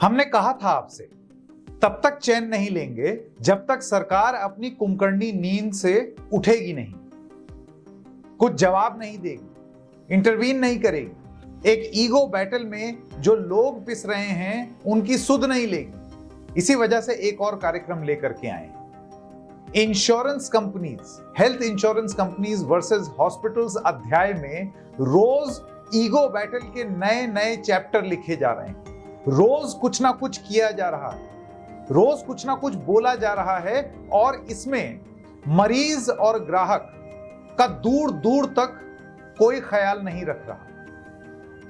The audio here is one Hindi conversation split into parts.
हमने कहा था आपसे, तब तक चैन नहीं लेंगे जब तक सरकार अपनी कुंभकर्णी नींद से उठेगी नहीं, कुछ जवाब नहीं देगी, इंटरवीन नहीं करेगी। एक ईगो बैटल में जो लोग पिस रहे हैं उनकी सुध नहीं लेगी। इसी वजह से एक और कार्यक्रम लेकर के आए हैं। Insurance companies, health insurance companies versus hospitals अध्याय में रोज ईगो बैटल के नए नए चैप्टर लिखे जा रहे हैं। रोज कुछ ना कुछ किया जा रहा है, रोज कुछ ना कुछ बोला जा रहा है और इसमें मरीज और ग्राहक का दूर दूर तक कोई ख्याल नहीं रख रहा।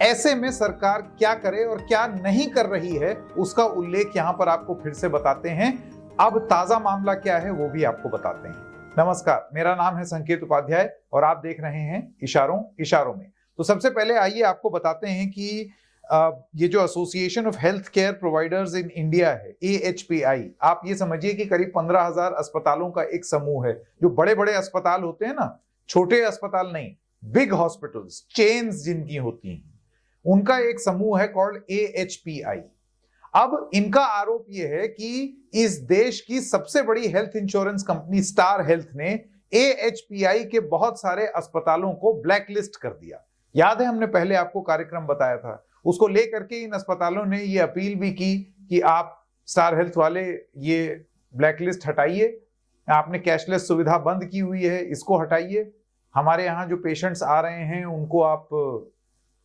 ऐसे में सरकार क्या करे और क्या नहीं कर रही है उसका उल्लेख यहां पर आपको फिर से बताते हैं। अब ताजा मामला क्या है वो भी आपको बताते हैं। नमस्कार, मेरा नाम है संकेत उपाध्याय और आप देख रहे हैं इशारों इशारों में। तो सबसे पहले आइए आपको बताते हैं कि ये जो association of health care providers in India है, AHPI, आप ये समझिए कि करीब 15,000 अस्पतालों का एक समूह है। जो बड़े बड़े अस्पताल होते हैं ना, छोटे अस्पताल नहीं, बिग हॉस्पिटल्स, चेन्स जिनकी होती हैं, उनका एक समूह है कॉल्ड AHPI। अब इनका आरोप यह है कि इस देश की सबसे बड़ी health insurance company star health ने AHPI के बहुत सारे अस्पतालों को ब्लैकलिस्ट कर दिया। याद है, हमने पहले आपको कार्यक्रम बताया था। उसको लेकर के इन अस्पतालों ने ये अपील भी की कि आप स्टार हेल्थ वाले ये ब्लैकलिस्ट हटाइए, आपने कैशलेस सुविधा बंद की हुई है, इसको हटाइए, हमारे यहाँ जो पेशेंट्स आ रहे हैं उनको आप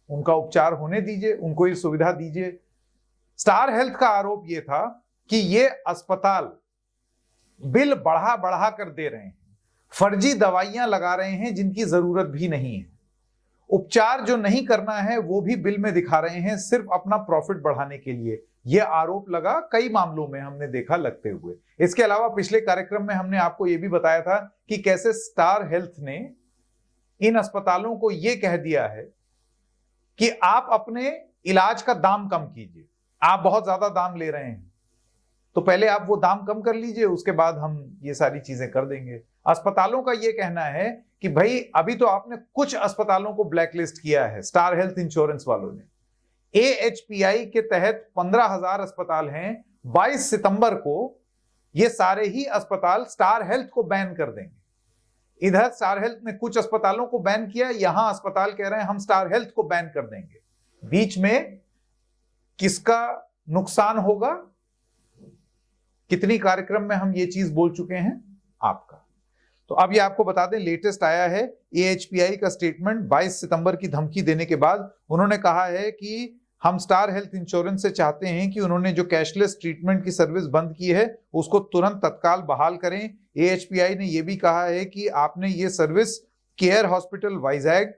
उनका उपचार होने दीजिए, उनको ये सुविधा दीजिए। स्टार हेल्थ का आरोप ये था कि ये अस्पताल बिल बढ़ा बढ़ा कर दे रहे हैं, फर्जी दवाइयां लगा रहे हैं जिनकी जरूरत भी नहीं है, उपचार जो नहीं करना है वो भी बिल में दिखा रहे हैं सिर्फ अपना प्रॉफिट बढ़ाने के लिए। यह आरोप लगा, कई मामलों में हमने देखा लगते हुए। इसके अलावा पिछले कार्यक्रम में हमने आपको यह भी बताया था कि कैसे स्टार हेल्थ ने इन अस्पतालों को यह कह दिया है कि आप अपने इलाज का दाम कम कीजिए, आप बहुत ज्यादा दाम ले रहे हैं तो पहले आप वो दाम कम कर लीजिए, उसके बाद हम ये सारी चीजें कर देंगे। अस्पतालों का ये कहना है कि भाई अभी तो आपने कुछ अस्पतालों को ब्लैकलिस्ट किया है, स्टार हेल्थ इंश्योरेंस वालों ने। AHPI के तहत 15,000 अस्पताल हैं। 22 सितंबर को ये सारे ही अस्पताल स्टार हेल्थ को बैन कर देंगे। इधर स्टार हेल्थ ने कुछ अस्पतालों को बैन किया, यहां अस्पताल कह रहे हैं हम स्टार हेल्थ को बैन कर देंगे। बीच में किसका नुकसान होगा, कितनी कार्यक्रम में हम ये चीज बोल चुके हैं आपका। तो अब ये आपको बता दें, लेटेस्ट आया है AHPI का स्टेटमेंट। 22 सितंबर की धमकी देने के बाद उन्होंने कहा है कि हम स्टार हेल्थ इंश्योरेंस से चाहते हैं कि उन्होंने जो कैशलेस ट्रीटमेंट की सर्विस बंद की है उसको तुरंत तत्काल बहाल करें। AHPI ने यह भी कहा है कि आपने ये service care hospital Vizag,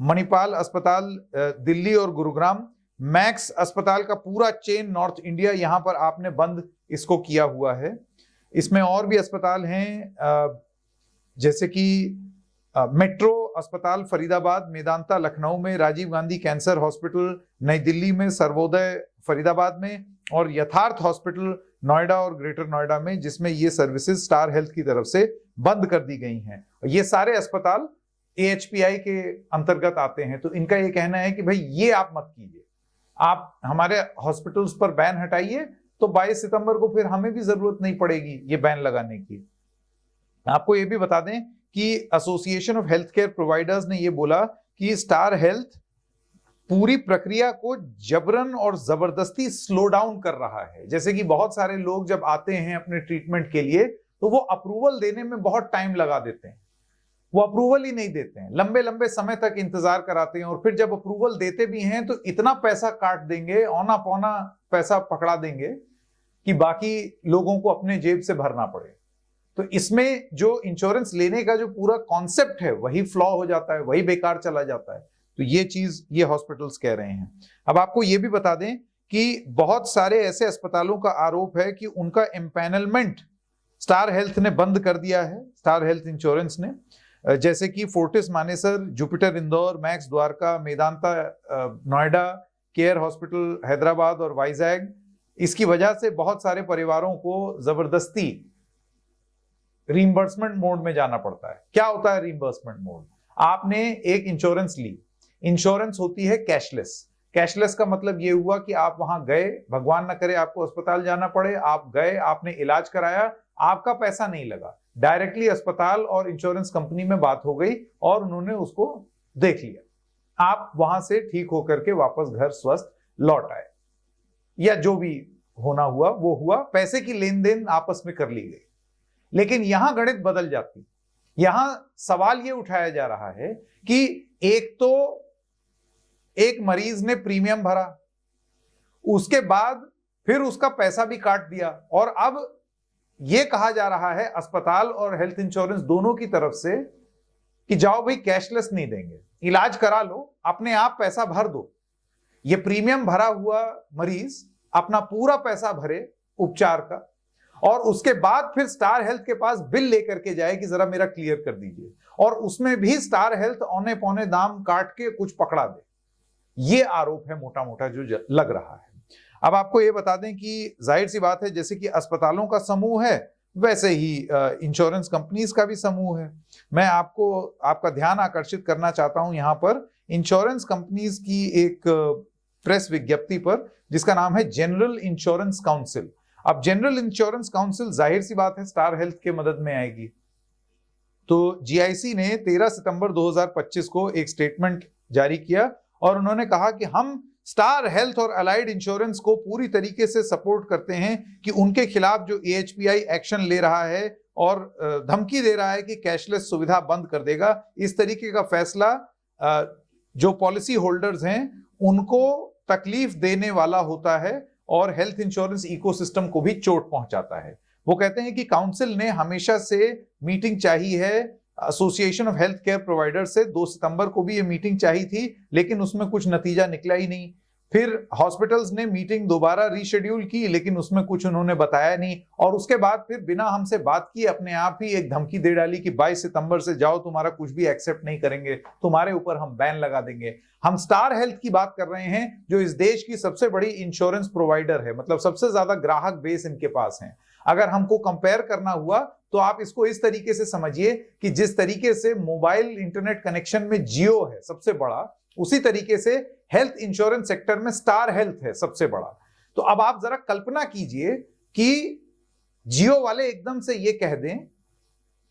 Manipal अस्पताल दिल्ली और गुरुग्राम, मैक्स अस्पताल का पूरा चेन नॉर्थ इंडिया, यहां पर आपने बंद इसको किया हुआ है। इसमें और भी अस्पताल हैं जैसे कि मेट्रो अस्पताल फरीदाबाद, मेदांता लखनऊ में, राजीव गांधी कैंसर हॉस्पिटल नई दिल्ली में, सर्वोदय फरीदाबाद में और यथार्थ हॉस्पिटल नोएडा और ग्रेटर नोएडा में, जिसमें ये सर्विसेज स्टार हेल्थ की तरफ से बंद कर दी गई हैं। ये सारे अस्पताल AHPI के अंतर्गत आते हैं। तो इनका ये कहना है कि भाई ये आप मत कीजिए, आप हमारे हॉस्पिटल्स पर बैन हटाइए, तो 22 सितंबर को फिर हमें भी जरूरत नहीं पड़ेगी ये बैन लगाने की। आपको ये भी बता दें कि association of health care providers ने ये बोला कि स्टार हेल्थ पूरी प्रक्रिया को जबरन और जबरदस्ती स्लो डाउन कर रहा है। जैसे कि बहुत सारे लोग जब आते हैं अपने ट्रीटमेंट के लिए तो वो अप्रूवल देने में बहुत टाइम लगा देते हैं, वो अप्रूवल ही नहीं देते हैं, लंबे लंबे समय तक इंतजार कराते हैं और फिर जब अप्रूवल देते भी हैं तो इतना पैसा काट देंगे, औना पौना पैसा पकड़ा देंगे कि बाकी लोगों को अपने जेब से भरना पड़े। तो इसमें जो इंश्योरेंस लेने का जो पूरा कॉन्सेप्ट है वही फ्लॉ हो जाता है, वही बेकार चला जाता है। तो ये चीज ये हॉस्पिटल्स कह रहे हैं। अब आपको ये भी बता दें कि बहुत सारे ऐसे अस्पतालों का आरोप है कि उनका एम्पैनलमेंट स्टार हेल्थ ने बंद कर दिया है, स्टार हेल्थ इंश्योरेंस ने, जैसे कि Fortis Manesar, Jupiter Indore, max Dwarka, Medanta Noida, care hospital Hyderabad और वाइजैग। इसकी वजह से बहुत सारे परिवारों को जबरदस्ती रीइंबर्समेंट मोड में जाना पड़ता है। क्या होता है रीइंबर्समेंट मोड? आपने एक इंश्योरेंस ली, इंश्योरेंस होती है कैशलेस, कैशलेस का मतलब ये हुआ कि आप वहां गए, भगवान ना करे आपको अस्पताल जाना पड़े, आप गए, आपने इलाज कराया, आपका पैसा नहीं लगा, डायरेक्टली अस्पताल और इंश्योरेंस कंपनी में बात हो गई और उन्होंने उसको देख लिया, आप वहां से ठीक होकर के वापस घर स्वस्थ लौट आए, या जो भी होना हुआ वो हुआ, पैसे की लेन देन आपस में कर ली गई। लेकिन यहां गणित बदल जाती। यहां सवाल ये उठाया जा रहा है कि एक तो एक मरीज ने प्रीमियम भरा, उसके बाद फिर उसका पैसा भी काट दिया, और अब यह कहा जा रहा है अस्पताल और हेल्थ इंश्योरेंस दोनों की तरफ से कि जाओ भाई कैशलेस नहीं देंगे, इलाज करा लो, अपने आप पैसा भर दो। ये प्रीमियम भरा हुआ मरीज अपना पूरा पैसा भरे उपचार का, और उसके बाद फिर स्टार हेल्थ के पास बिल लेकर के जाए कि जरा मेरा क्लियर कर दीजिए, और उसमें भी स्टार हेल्थ औने पौने दाम काट के कुछ पकड़ा दे। ये आरोप है मोटा मोटा जो लग रहा है। अब आपको ये बता दें कि जाहिर सी बात है, जैसे कि अस्पतालों का समूह है वैसे ही इंश्योरेंस कंपनीज का भी समूह है। मैं आपको आपका ध्यान आकर्षित करना चाहता हूं यहां पर इंश्योरेंस कंपनीज की एक प्रेस विज्ञप्ति पर, जिसका नाम है जनरल इंश्योरेंस काउंसिल। अब जनरल इंश्योरेंस काउंसिल जाहिर सी बात है स्टार हेल्थ के मदद में आएगी। तो जीआईसी ने 13 सितंबर 2025 को एक स्टेटमेंट जारी किया और उन्होंने कहा कि हम स्टार हेल्थ और अलाइड इंश्योरेंस को पूरी तरीके से सपोर्ट करते हैं कि उनके खिलाफ जो एएचपीआई एक्शन ले रहा है और धमकी दे रहा है कि कैशलेस सुविधा बंद कर देगा, इस तरीके का फैसला जो पॉलिसी होल्डर्स हैं उनको तकलीफ देने वाला होता है और हेल्थ इंश्योरेंस इकोसिस्टम को भी चोट पहुंचाता है। वो कहते हैं कि काउंसिल ने हमेशा से मीटिंग चाहिए है association of health care provider से। 2 सितंबर को भी ये मीटिंग चाहिए थी, लेकिन उसमें कुछ नतीजा निकला ही नहीं। फिर हॉस्पिटल्स ने मीटिंग दोबारा रीशेड्यूल की, लेकिन उसमें कुछ उन्होंने बताया नहीं, और उसके बाद फिर बिना हमसे बात किए अपने आप ही एक धमकी दे डाली कि 22 सितंबर से जाओ, तुम्हारा कुछ भी एक्सेप्ट नहीं करेंगे, तुम्हारे ऊपर हम बैन लगा देंगे। हम स्टार हेल्थ की बात कर रहे हैं जो इस देश की सबसे बड़ी इंश्योरेंस प्रोवाइडर है, मतलब सबसे ज्यादा ग्राहक बेस इनके पास है। अगर हमको कंपेयर करना हुआ तो आप इसको इस तरीके से समझिए कि जिस तरीके से मोबाइल इंटरनेट कनेक्शन में जियो है सबसे बड़ा, उसी तरीके से हेल्थ इंश्योरेंस सेक्टर में स्टार हेल्थ है सबसे बड़ा। तो अब आप जरा कल्पना कीजिए कि जियो वाले एकदम से ये कह दें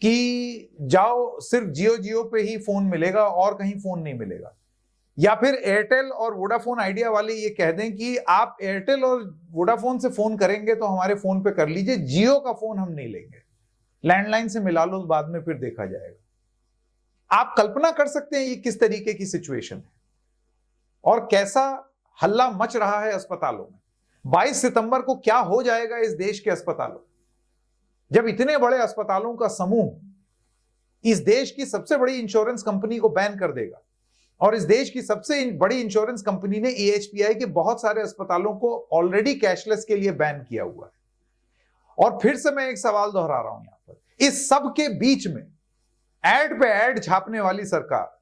कि जाओ सिर्फ जियो पे ही फोन मिलेगा और कहीं फोन नहीं मिलेगा, या फिर एयरटेल और वोडाफोन आइडिया वाले ये कह दें कि आप एयरटेल और वोडाफोन से फोन करेंगे तो हमारे फोन पे कर लीजिए, जियो का फोन हम नहीं लेंगे, लैंडलाइन से मिला लो, बाद में फिर देखा जाएगा। आप कल्पना कर सकते हैं ये किस तरीके की सिचुएशन है और कैसा हल्ला मच रहा है अस्पतालों में। 22 सितंबर को क्या हो जाएगा इस देश के अस्पतालों, जब इतने बड़े अस्पतालों का समूह इस देश की सबसे बड़ी इंश्योरेंस कंपनी को बैन कर देगा, और इस देश की सबसे बड़ी इंश्योरेंस कंपनी ने एएचपीआई के बहुत सारे अस्पतालों को ऑलरेडी कैशलेस के लिए बैन किया हुआ है। और फिर से मैं एक सवाल दोहरा रहा हूं यहां पर, इस सब के बीच में एड पे एड छापने वाली सरकार,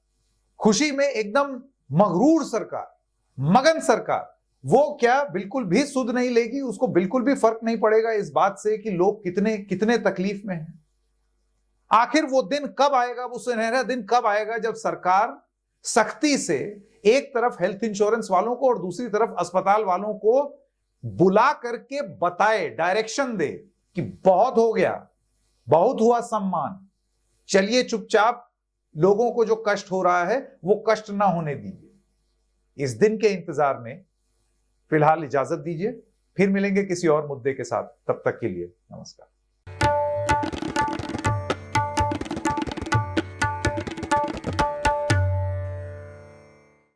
खुशी में एकदम मगरूर सरकार, मगन सरकार, वो क्या बिल्कुल भी सुध नहीं लेगी, उसको बिल्कुल भी फर्क नहीं पड़ेगा इस बात से कि लोग कितने कितने तकलीफ में हैं। आखिर वो दिन कब आएगा, वो सुनहरा दिन कब आएगा जब सरकार सख्ती से एक तरफ हेल्थ इंश्योरेंस वालों को और दूसरी तरफ अस्पताल वालों को बुला करके बताए, डायरेक्शन दे कि बहुत हो गया, बहुत हुआ सम्मान, चलिए चुपचाप लोगों को जो कष्ट हो रहा है वो कष्ट ना होने दीजिए। इस दिन के इंतजार में फिलहाल इजाजत दीजिए, फिर मिलेंगे किसी और मुद्दे के साथ, तब तक के लिए नमस्कार।